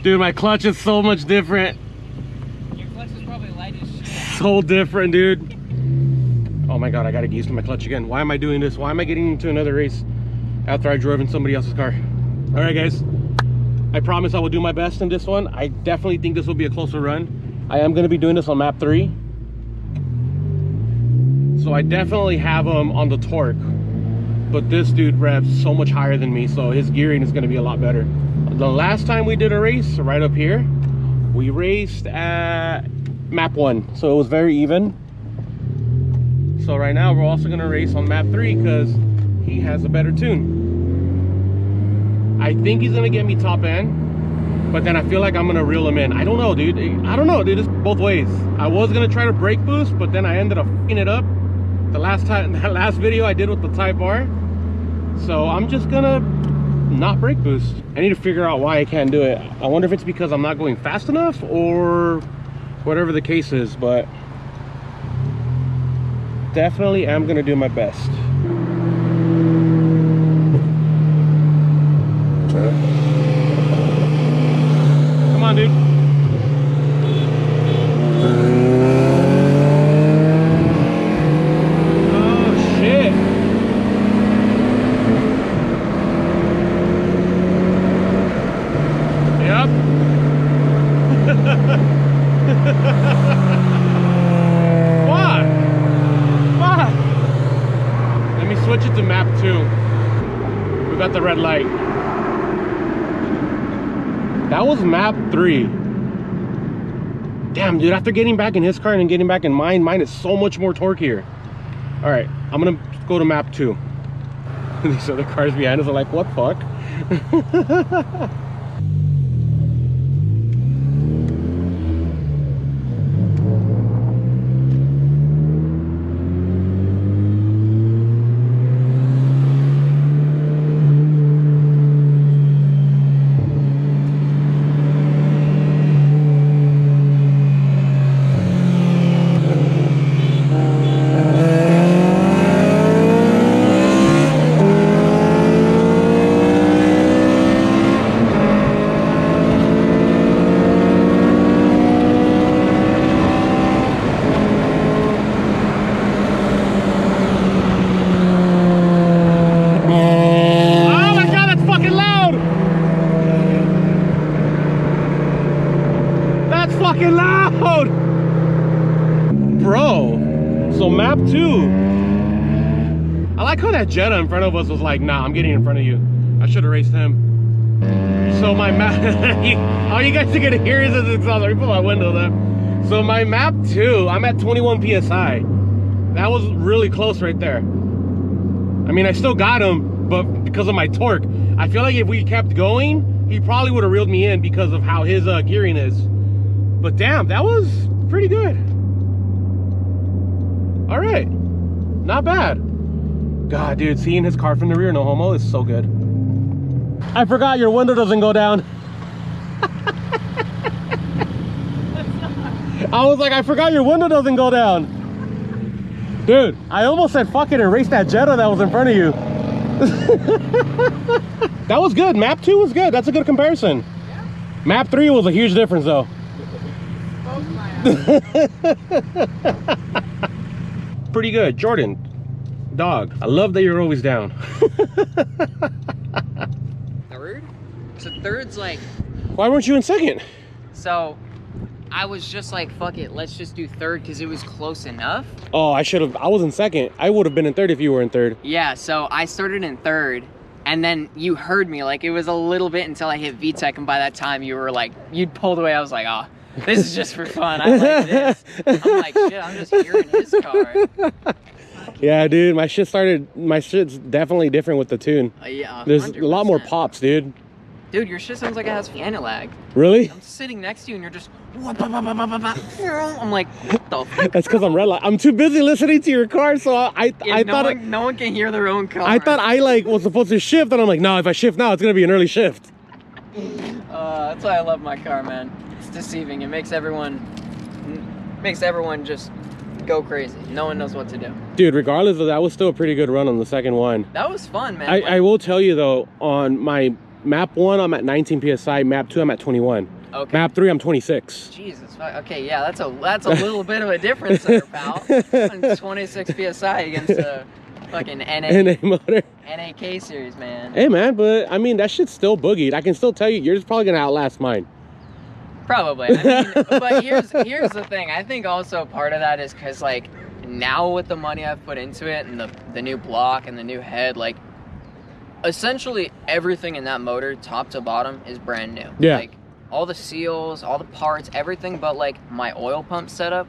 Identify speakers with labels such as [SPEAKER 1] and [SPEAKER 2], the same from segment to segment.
[SPEAKER 1] Dude, my clutch is so much different.
[SPEAKER 2] Your clutch is probably light as shit.
[SPEAKER 1] So different, dude. Oh my god, I gotta get used to my clutch again. Why am I doing this? Why am I getting into another race after I drove in somebody else's car? All right, guys. I promise I will do my best in this one. I definitely think this will be a closer run. I am gonna be doing this on map 3. So I definitely have him on the torque. But this dude revs so much higher than me, so his gearing is gonna be a lot better. The last time we did a race, right up here, we raced at map 1. So it was very even. So right now we're also gonna race on map 3 because he has a better tune. I think he's gonna get me top end, but then I feel like I'm gonna reel him in. I don't know, dude. I don't know, dude. It's both ways. I was gonna try to brake boost, but then I ended up f***ing it up. The last time, that last video I did with the Type R. So I'm just gonna not brake boost. I need to figure out why I can't do it. I wonder if it's because I'm not going fast enough or whatever the case is, but definitely am gonna do my best. Come on, dude. Oh, shit. Yep. What? What? Let me switch it to map 2. We got the red light. That was map 3. Damn, dude, after getting back in his car and getting back in mine is so much more torque here. All right, I'm gonna go to map 2. These other cars behind us are like, what fuck? Jetta in front of us was like, nah, I'm getting in front of you. I should have raced him. So my map, all you guys are gonna hear is this exhaust. Let me put my window up. So my map 2, I'm at 21 PSI. That was really close right there. I mean, I still got him, but because of my torque, I feel like if we kept going, he probably would have reeled me in because of how his gearing is. But damn, that was pretty good. All right, not bad. God, dude, seeing his car from the rear, no homo, is so good. I forgot your window doesn't go down. I was like, I forgot your window doesn't go down. Dude, I almost said fuck it and raced that Jetta that was in front of you. That was good. Map 2 was good. That's a good comparison. Yeah. Map 3 was a huge difference though. Pretty good. Jordan, dog, I love that you're always down.
[SPEAKER 2] Third? So third's like...
[SPEAKER 1] Why weren't you in second?
[SPEAKER 2] So I was just like, fuck it, let's just do third because it was close enough.
[SPEAKER 1] Oh, I should have. I was in second. I would have been in third if you were in third.
[SPEAKER 2] Yeah, so I started in third, and then you heard me. Like, it was a little bit until I hit VTEC, and by that time you were like, you'd pulled away. I was like, oh, this is just for fun. I like this. I'm like, shit, I'm just hearing his car.
[SPEAKER 1] Yeah, dude, my shit's definitely different with the tune.
[SPEAKER 2] Yeah, 100%.
[SPEAKER 1] There's a lot more pops, dude.
[SPEAKER 2] Dude, your shit sounds like it has piano lag.
[SPEAKER 1] Really?
[SPEAKER 2] I'm sitting next to you and you're just... I'm like, what the fuck?
[SPEAKER 1] That's because I'm red light. I'm too busy listening to your car, so I thought...
[SPEAKER 2] No one can hear their own car.
[SPEAKER 1] I thought I like was supposed to shift, and I'm like, no, if I shift now, it's going to be an early shift.
[SPEAKER 2] That's why I love my car, man. It's deceiving. It makes everyone just go crazy. No one knows what to do.
[SPEAKER 1] Dude, regardless of that, was still a pretty good run on the second one.
[SPEAKER 2] That was fun, man.
[SPEAKER 1] I will tell you, though, on my map 1, I'm at 19 psi. Map 2, I'm at 21.
[SPEAKER 2] Okay.
[SPEAKER 1] Map 3, I'm 26.
[SPEAKER 2] Jesus. Okay, yeah, that's a little bit of a difference there, pal. 26 psi against a fucking
[SPEAKER 1] NA motor.
[SPEAKER 2] NAK series, man.
[SPEAKER 1] Hey, man, but I mean, that shit's still boogied. I can still tell you, yours is probably gonna outlast mine.
[SPEAKER 2] Probably. I mean, but here's the thing. I think also part of that is because, like, now with the money I've put into it and the new block and the new head, like, essentially everything in that motor, top to bottom, is brand new.
[SPEAKER 1] Yeah.
[SPEAKER 2] Like, all the seals, all the parts, everything but, like, my oil pump setup,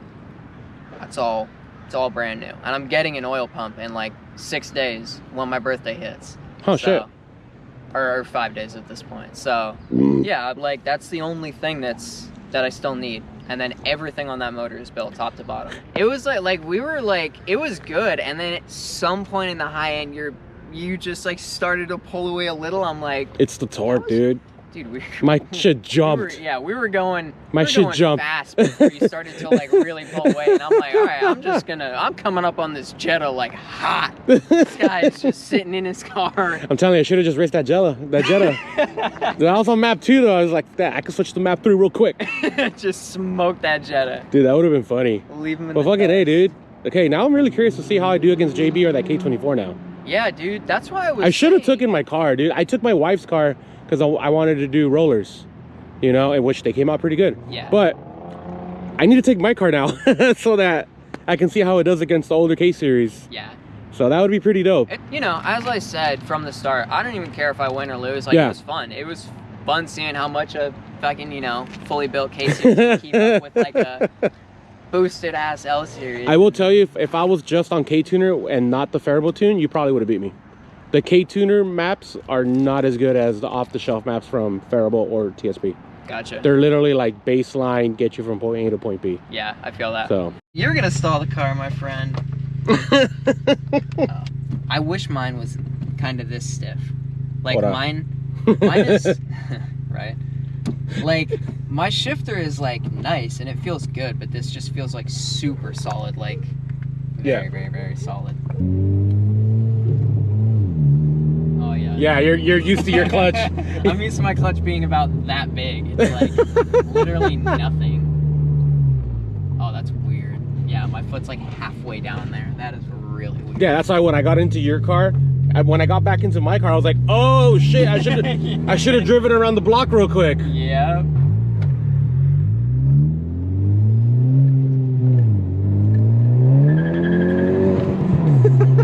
[SPEAKER 2] it's all brand new. And I'm getting an oil pump in, like, 6 days when my birthday hits.
[SPEAKER 1] Oh, shit.
[SPEAKER 2] Or 5 days at this point. So, yeah, like, that's the only thing that I still need. And then everything on that motor is built top to bottom. It was like we were like, it was good. And then at some point in the high end, you just like started to pull away a little. I'm like,
[SPEAKER 1] it's the torque, dude.
[SPEAKER 2] Dude,
[SPEAKER 1] my shit jumped.
[SPEAKER 2] We were going.
[SPEAKER 1] My shit jumped
[SPEAKER 2] fast before you started to like really pull away, and I'm like, all right, I'm coming up on this Jetta like hot. This guy is just sitting in his car.
[SPEAKER 1] I'm telling you, I should have just raced that Jetta. Dude, I was on map 2 though. I was like, that I could switch to map 3 real quick.
[SPEAKER 2] Just smoke that Jetta.
[SPEAKER 1] Dude, that would have been funny.
[SPEAKER 2] Leave him in
[SPEAKER 1] but
[SPEAKER 2] the
[SPEAKER 1] fucking
[SPEAKER 2] dust.
[SPEAKER 1] hey, dude. Okay, now I'm really curious to see how I do against JB or that K24 now.
[SPEAKER 2] Yeah, dude, that's why
[SPEAKER 1] I should have taken my car, dude. I took my wife's car because I wanted to do rollers, you know, in which they came out pretty good.
[SPEAKER 2] Yeah.
[SPEAKER 1] But I need to take my car now so that I can see how it does against the older K series.
[SPEAKER 2] Yeah.
[SPEAKER 1] So that would be pretty dope.
[SPEAKER 2] You know, as I said from the start, I don't even care if I win or lose. Like,
[SPEAKER 1] yeah.
[SPEAKER 2] It was fun. It was fun seeing how much a fucking, you know, fully built K series can keep up with like a boosted ass L series.
[SPEAKER 1] I will tell you, if I was just on K-Tuner and not the Faribault tune, you probably would have beat me. The K-Tuner maps are not as good as the off-the-shelf maps from Faribault or TSP.
[SPEAKER 2] Gotcha.
[SPEAKER 1] They're literally like baseline, get you from point A to point B.
[SPEAKER 2] Yeah, I feel that.
[SPEAKER 1] So
[SPEAKER 2] you're gonna stall the car, my friend. I wish mine was kind of this stiff. Like mine is right. Like my shifter is like nice and it feels good, but this just feels like super solid, like very solid. Oh yeah.
[SPEAKER 1] Yeah, you're used to your clutch.
[SPEAKER 2] I'm used to my clutch being about that big. It's like literally nothing. Oh, that's weird. Yeah, my foot's like halfway down there. That is really weird.
[SPEAKER 1] Yeah, that's why when I got into your car, when I got back into my car, I was like, oh shit, I should have driven around the block real quick.
[SPEAKER 2] Yeah.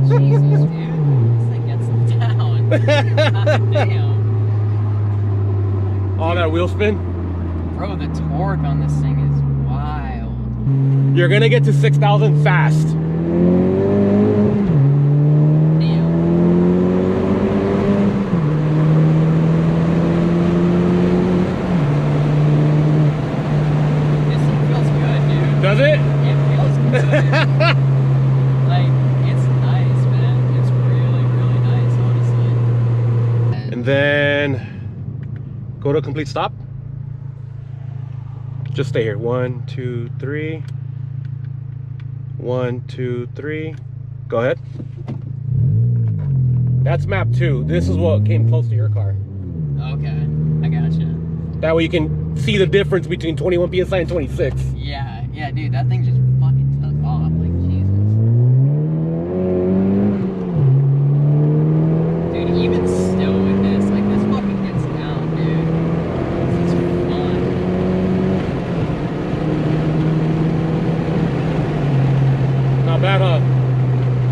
[SPEAKER 2] Jesus, dude. This thing gets down. God damn.
[SPEAKER 1] All that wheel spin?
[SPEAKER 2] Bro, the torque on this thing is wild.
[SPEAKER 1] You're gonna get to 6,000 fast. Does it?
[SPEAKER 2] It feels good. Like, it's nice, man. It's really, really nice, honestly.
[SPEAKER 1] And then go to complete stop. Just stay here. 1, 2, 3. 1, 2, 3. Go ahead. That's map 2. This is what came close to your car.
[SPEAKER 2] Okay, I gotcha.
[SPEAKER 1] That way you can see the difference between 21 PSI and 26.
[SPEAKER 2] Yeah, dude, that thing just fucking took off, like, Jesus. Dude, even still with this, like, this fucking gets down, dude. This is fun.
[SPEAKER 1] Not bad, huh?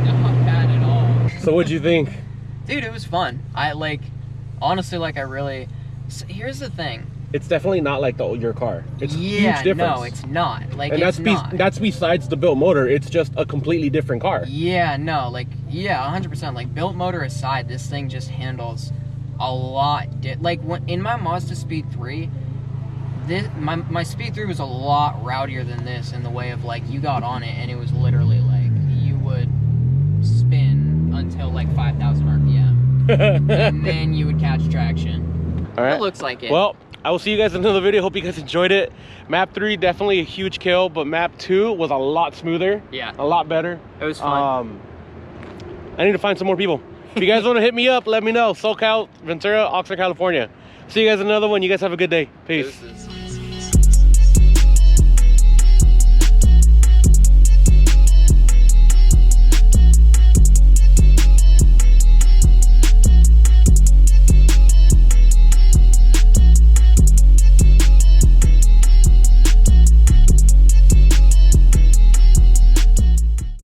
[SPEAKER 2] Not bad at all.
[SPEAKER 1] So what'd you think?
[SPEAKER 2] Dude, it was fun. I, like, honestly, like, I really... So here's the thing.
[SPEAKER 1] It's definitely not like your car. It's a huge difference.
[SPEAKER 2] No, it's not. Like,
[SPEAKER 1] and that's besides the built motor. It's just a completely different car.
[SPEAKER 2] Yeah, no, like, yeah, 100%. Like, built motor aside, this thing just handles a lot. Like, in my Mazda Speed 3, my Speed 3 was a lot rowdier than this in the way of, like, you got on it and it was literally, like, you would spin until, like, 5,000 RPM. And then you would catch traction.
[SPEAKER 1] All right.
[SPEAKER 2] It looks like it.
[SPEAKER 1] Well, I will see you guys in another video. Hope you guys enjoyed it. Map 3, definitely a huge kill, but map 2 was a lot smoother.
[SPEAKER 2] Yeah.
[SPEAKER 1] A lot better.
[SPEAKER 2] It was fun.
[SPEAKER 1] I need to find some more people. If you guys want to hit me up, let me know. SoCal, Ventura, Oxnard, California. See you guys in another one. You guys have a good day. Peace.
[SPEAKER 3] Deuces.